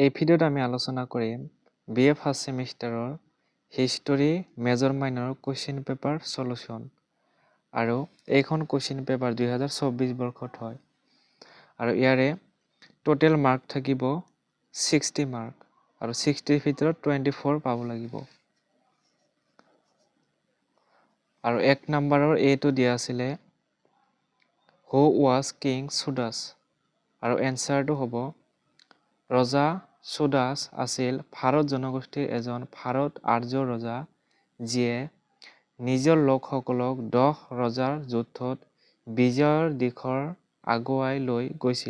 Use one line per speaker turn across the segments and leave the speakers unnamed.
এই ভিডিঅ'ত আমি আলোচনা কৰিম BA ফাৰ্ষ্ট ছেমিষ্টাৰৰ history major minor question paper solution আৰু এইখন কুৱেশ্যন পেপাৰ 2024 বৰ্ষত হয় আৰু ইয়াৰে টোটেল মাৰ্ক থাকিব 60 মাৰ্ক আৰু 60 ভিতৰত 24 পাব লাগিব আৰু এক নম্বৰৰ এটো দিয়া আছিলে হু ৱাজ কিং সুদাস আৰু এনসাৰটো হ'ব ৰজা সুদাস আছিল ভাৰত জনগোষ্ঠীৰ এজন ভাৰত আৰ্য ৰজা যিয়ে নিজৰ লোকসকলক 10 ৰজাৰ যুদ্ধত বিজয়ৰ দিশৰ আগুৱাই লৈ গৈছিল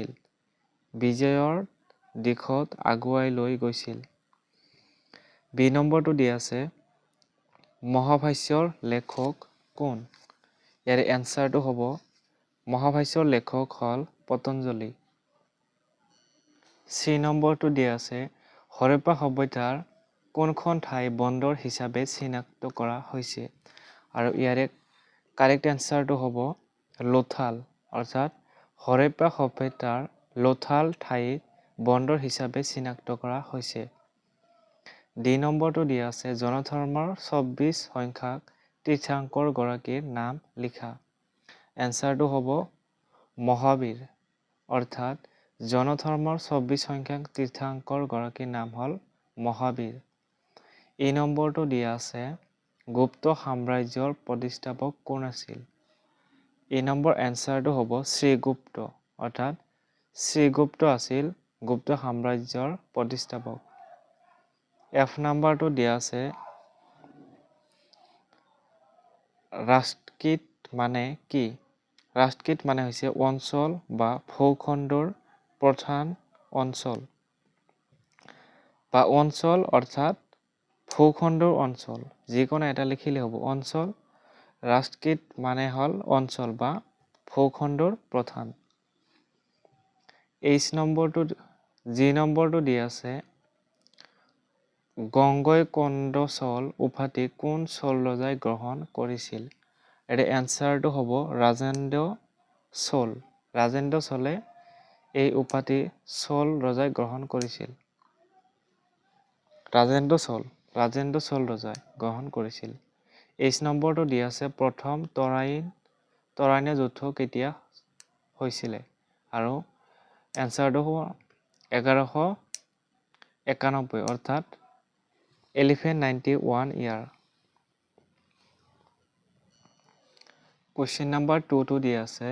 বি নম্বৰটো দিয়া আছে মহাভাষ্যৰ লেখক কোন ইয়াৰ এনসাৰটো হ'ব মহাভাষ্যৰ লেখক হ'ল পতঞ্জলি চি নম্বৰটো দিয়া আছে হৰপ্পা সভ্যতাৰ কোনখন ঠাই বন্দৰ হিচাপে চিনাক্ত কৰা হৈছে আৰু ইয়াৰে কাৰেক্ট এনসাৰটো হ'ব লোথাল অৰ্থাৎ হৰপ্পা সভ্যতাৰ লোথাল ঠাই বন্দৰ হিচাপে চিনাক্ত কৰা হৈছে ডি নম্বৰটো দিয়া আছে জনধৰ্মৰ 24 সংখ্যক তীৰ্থংকৰ গৰাকীৰ নাম লিখা এনসাৰটো হ'ব মহাবীৰ অৰ্থাৎ জনধৰ্মৰ 24 সংখ্যক তীৰ্থংকৰ গৰাকীৰ নাম হ'ল মহাবীৰ এই নম্বৰটো দিয়া আছে গুপ্ত সাম্ৰাজ্যৰ প্ৰতিষ্ঠাপক কোন আছিল এই নম্বৰ এনসাৰটো হ'ব শ্ৰীগুপ্ত অৰ্থাৎ শ্ৰীগুপ্ত আছিল গুপ্ত সাম্ৰাজ্যৰ প্ৰতিষ্ঠাপক এফ নম্বৰটো দিয়া আছে ৰাষ্ট্ৰকীট মানে কি ৰাষ্ট্ৰকীট মানে হৈছে অঞ্চল বা ভূখণ্ডৰ প্ৰধান অঞ্চল বা অঞ্চল অৰ্থাৎ ভূখণ্ডৰ অঞ্চল যিকোনো এটা লিখিলে হ'ব অঞ্চল ৰাষ্ট্ৰকীট মানে হ'ল অঞ্চল বা ভূখণ্ডৰ প্ৰধান এইচ নম্বৰটো জি নম্বৰটো দিয়া আছে গংগৈকোণ্ডচল উপাধি কোন চোল ৰজাই গ্ৰহণ কৰিছিল এৰ এনসাৰটো হ'ব ৰাজেন্দ্ৰ চোলে এই উপাধি চোল ৰজাই গ্ৰহণ কৰিছিল ৰাজেন্দ্ৰ চোল ৰজাই গ্ৰহণ কৰিছিল এইচ নম্বৰটো দিয়া আছে প্ৰথম তৰাইন যুদ্ধ কেতিয়া হৈছিলে আৰু এনসাৰটো হ'ব 1191 অৰ্থাৎ 1191 ইয়াৰ কুৱেশ্যন নম্বৰ 2 দিয়া আছে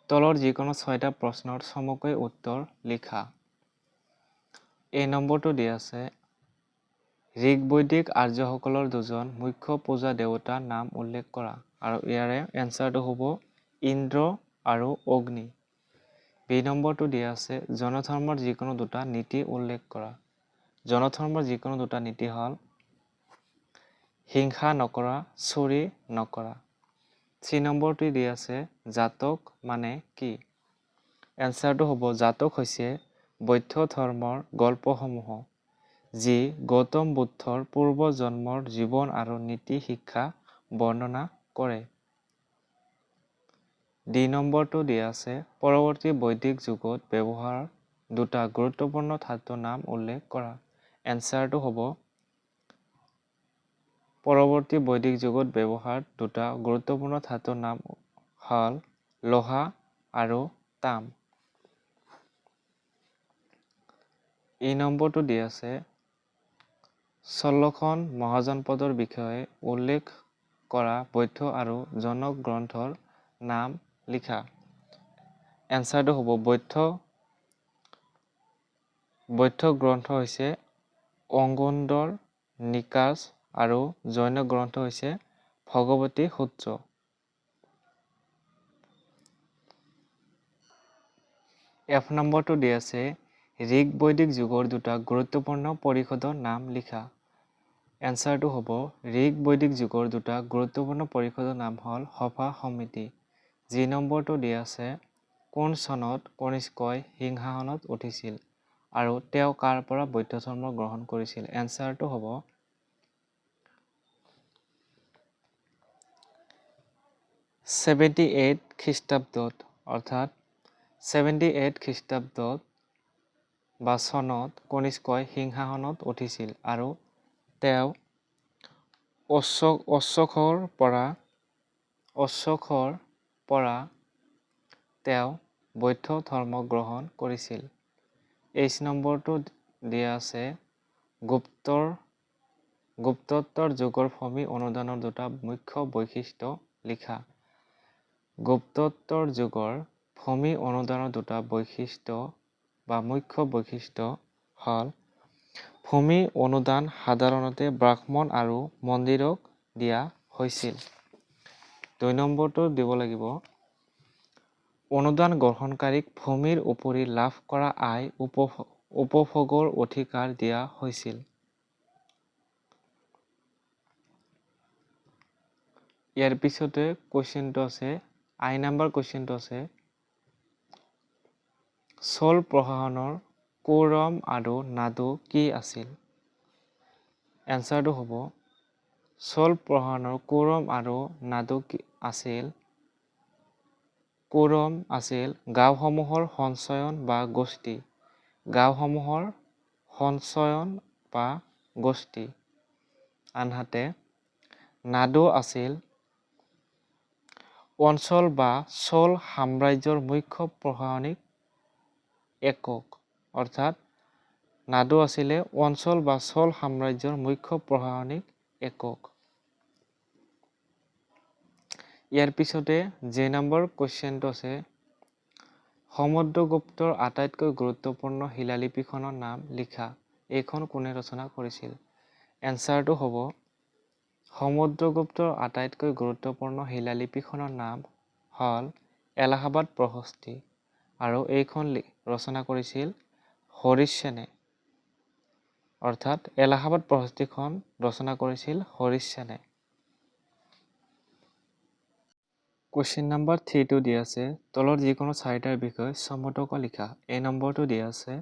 তলৰ যিকোনো 6টা প্ৰশ্নৰ চমুকৈ উত্তৰ লিখা এই নম্বৰটো দিয়া আছে ঋগ বৈদিক আৰ্যসকলৰ দুজন মুখ্য পূজা দেৱতাৰ নাম উল্লেখ কৰা আৰু ইয়াৰে এনসাৰটো হ'ব ইন্দ্ৰ আৰু অগ্নি বি নম্বৰটো দিয়া আছে জনধৰ্মৰ যিকোনো দুটা নীতি উল্লেখ কৰা জনধৰ্মৰ যিকোনো দুটা নীতি হ'ল হিংসা নকৰা চুৰি নকৰা চি নম্বৰটো দিয়া আছে জাতক মানে কি এনসাৰটো হ'ব জাতক হৈছে বৌদ্ধ ধৰ্মৰ গল্পসমূহ যি গৌতম বুদ্ধৰ পূৰ্ব জন্মৰ জীৱন আৰু নীতি শিক্ষা বৰ্ণনা কৰে ডি নম্বৰটো দিয়া আছে পৰৱৰ্তী বৈদিক যুগত ব্যৱহাৰ দুটা গুৰুত্বপূৰ্ণ ধাতুৰ নাম উল্লেখ কৰা এনসাৰটো হ'ব পৰৱৰ্তী বৈদিক যুগত ব্যৱহাৰ দুটা গুৰুত্বপূৰ্ণ ধাতুৰ নাম হ'ল লোহা আৰু তাম এই নম্বৰটো দিয়া আছে 16খন মহাজনপদৰ বিষয়ে উল্লেখ কৰা বৌদ্ধ আৰু জনক গ্ৰন্থৰ নাম লিখা এনসাৰটো হ'ব বৌদ্ধ গ্ৰন্থ হৈছে অংগোন্দৰ নিকাচ আৰু জৈন গ্ৰন্থ হৈছে ভগৱতী সূত্ৰ এফ নম্বৰটো দিয়া আছে ঋগ বৈদিক যুগৰ দুটা গুৰুত্বপূৰ্ণ পৰিষদৰ নাম লিখা এনসাৰটো হ'ব ঋগ বৈদিক যুগৰ দুটা গুৰুত্বপূৰ্ণ পৰিষদৰ নাম হ'ল সভা সমিতি জি নম্বৰটো দিয়া আছে কোন চনত কনিষ্কই সিংহাসনত উঠিছিল আৰু তেওঁ কাৰ পৰা বৌদ্ধ ধৰ্ম গ্ৰহণ কৰিছিল এনসাৰটো হ'ব 78 খ্ৰীষ্টাব্দত অৰ্থাৎ 78 খ্ৰীষ্টাব্দত বা চনত কনিষ্কই সিংহাসনত উঠিছিল আৰু তেওঁ অশোকৰ পৰা তেওঁ বৌদ্ধ ধৰ্ম গ্ৰহণ কৰিছিল। H নম্বৰটো দিয়া আছে গুপ্তোত্তৰ যুগৰ ভূমি অনুদানৰ দুটা মুখ্য বৈশিষ্ট্য লিখা। গুপ্তোত্তৰ যুগৰ ভূমি অনুদানৰ দুটা বৈশিষ্ট্য বা মুখ্য বৈশিষ্ট্য হ'ল ভূমি অনুদান সাধাৰণতে ব্ৰাহ্মণ আৰু মন্দিৰক দিয়া হৈছিল। 2 নম্বৰটো দিব লাগিব অনুদান গ্ৰহণকাৰীক ভূমিৰ উপৰি লাভ কৰা আয় উপভোগৰ অধিকাৰ দিয়া হৈছিল। ইয়াৰ পিছতে কুৱেশ্যনটো আছে I নম্বৰ কুৱেশ্যনটো আছে চোল প্ৰশাসনৰ কৌৰম আৰু নাদু কি আছিল? এনচাৰটো হ'ব চোল প্ৰশাসনৰ কৌৰম আৰু নাদু কি আছিল? কৌৰম আছিল গাঁওসমূহৰ সঞ্চয়ন বা গোষ্ঠী। গাঁওসমূহৰ সঞ্চয়ন বা গোষ্ঠী। আনহাতে নাদু আছিল অঞ্চল বা চোল সাম্ৰাজ্যৰ মুখ্য প্ৰশাসনিক একক। অৰ্থাৎ নাদু আছিলে অঞ্চল বা চোল সাম্ৰাজ্যৰ মুখ্য প্ৰশাসনিক একক। ইয়াৰ পিছতে যে নম্বৰ কুৱেশ্যনটো আছে সমুদ্ৰগুপ্তৰ আটাইতকৈ গুৰুত্বপূৰ্ণ শিলালিপিখনৰ নাম লিখা। এইখন কোনে ৰচনা কৰিছিল? এনচাৰটো হ'ব সমুদ্ৰগুপ্তৰ আটাইতকৈ গুৰুত্বপূৰ্ণ শিলালিপিখনৰ নাম হ'ল এলাহাবাদ প্ৰশস্তি আৰু এইখন ৰচনা কৰিছিল হৰিশ সেনে। অৰ্থাৎ এলাহাবাদ প্ৰশস্তিখন ৰচনা কৰিছিল হৰিশ সেনে। কুৱেশ্যন নম্বৰ 3টো দিয়া আছে তলৰ যিকোনো চাৰিটাৰ বিষয়ে চমুকৈ লিখা। A নম্বৰটো দিয়া আছে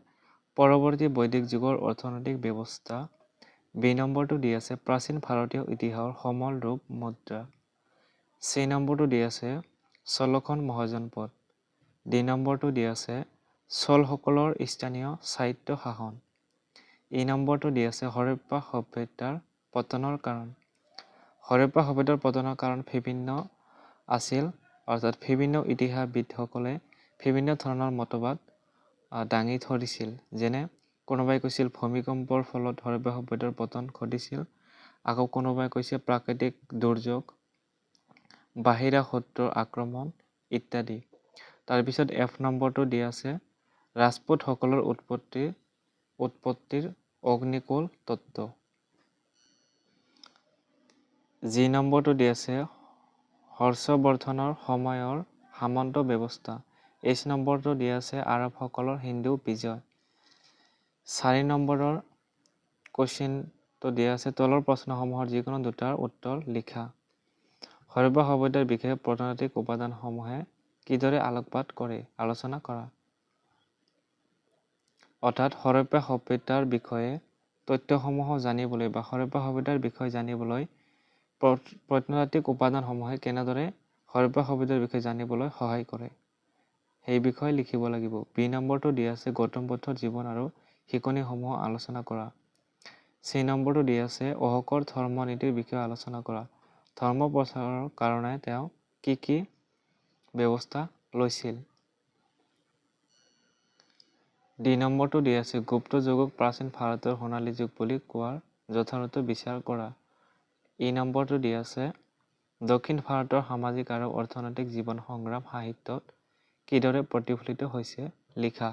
পৰৱৰ্তী বৈদিক যুগৰ অৰ্থনৈতিক ব্যৱস্থা। B নম্বৰটো দিয়া আছে প্ৰাচীন ভাৰতীয় ইতিহাসৰ সমল ৰূপ মুদ্ৰা। C নম্বৰটো দিয়া আছে চলখন মহাজনপদ। D নম্বৰটো দিয়া আছে চোলসকলৰ স্থানীয় স্বায়ত্ত শাসন। E নম্বৰটো দিয়া আছে হৰপ্পা সভ্যতাৰ পতনৰ কাৰণ। হৰপ্পা সভ্যতাৰ পতনৰ কাৰণ বিভিন্ন আছিল অৰ্থাৎ বিভিন্ন ইতিহাসবিদসকলে বিভিন্ন ধৰণৰ মতবাদ দাঙি ধৰিছিল। যেনে কোনোবাই কৈছিল ভূমিকম্পৰ ফলত হৰপ্পা সভ্যতাৰ পতন ঘটিছিল, আকৌ কোনোবাই কৈছে প্ৰাকৃতিক দুৰ্যোগ, বাহিৰা শত্ৰুৰ আক্ৰমণ ইত্যাদি। তাৰপিছত F নম্বৰটো দিয়া আছে ৰাজপুতসকলৰ উৎপত্তিৰ অগ্নিকুল তত্ত্ব। G নম্বৰটো দিয়া আছে হৰ্ষবৰ্ধনৰ সময়ৰ সামন্ত ব্যৱস্থা। H নম্বৰটো দিয়া আছে আৰবসকলৰ হিন্দু বিজয়। 4 নম্বৰৰ কুৱেশ্যনটো দিয়া আছে তলৰ প্ৰশ্নসমূহৰ যিকোনো দুটাৰ উত্তৰ লিখা। হৰপ্পা সভ্যতাৰ বিষয়ে প্ৰত্নতাত্ত্বিক উপাদানসমূহে কিদৰে আলোকপাত কৰে আলোচনা কৰা। অৰ্থাৎ হৰপ্পা সভ্যতাৰ বিষয়ে তথ্যসমূহ জানিবলৈ বা হৰপ্পা সভ্যতাৰ বিষয়ে জানিবলৈ প্ৰত্নতাত্ত্বিক উপাদানসমূহে কেনেদৰে হৰপ্পা সভ্যতাৰ বিষয়ে জানিবলৈ সহায় কৰে সেই বিষয়ে লিখিব লাগিব। B নম্বৰটো দিয়া আছে গৌতম বুদ্ধৰ জীৱন আৰু শিকনিসমূহ আলোচনা কৰা। C নম্বৰটো দিয়া আছে অশোকৰ ধৰ্ম নীতিৰ বিষয়ে আলোচনা কৰা। ধৰ্ম প্ৰচাৰৰ কাৰণে তেওঁ কি কি ব্যৱস্থা লৈছিল। D নম্বৰটো দিয়া আছে গুপ্ত যুগক প্ৰাচীন ভাৰতৰ সোণালী যুগ বুলি কোৱাৰ যথাৰ্থ বিচাৰ কৰা। E নম্বৰটো দিয়া আছে দক্ষিণ ভাৰতৰ সামাজিক আৰু অৰ্থনৈতিক জীৱন সংগ্ৰাম সাহিত্যত কিদৰে প্ৰতিফলিত হৈছে লিখা।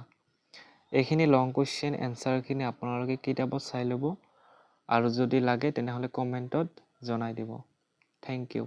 এইখিনি লং কুৱেশ্যন এনচাৰখিনি আপোনালোকে কিতাপত চাই ল'ব আৰু যদি লাগে তেনেহ'লে কমেণ্টত জনাই দিব। Thank U.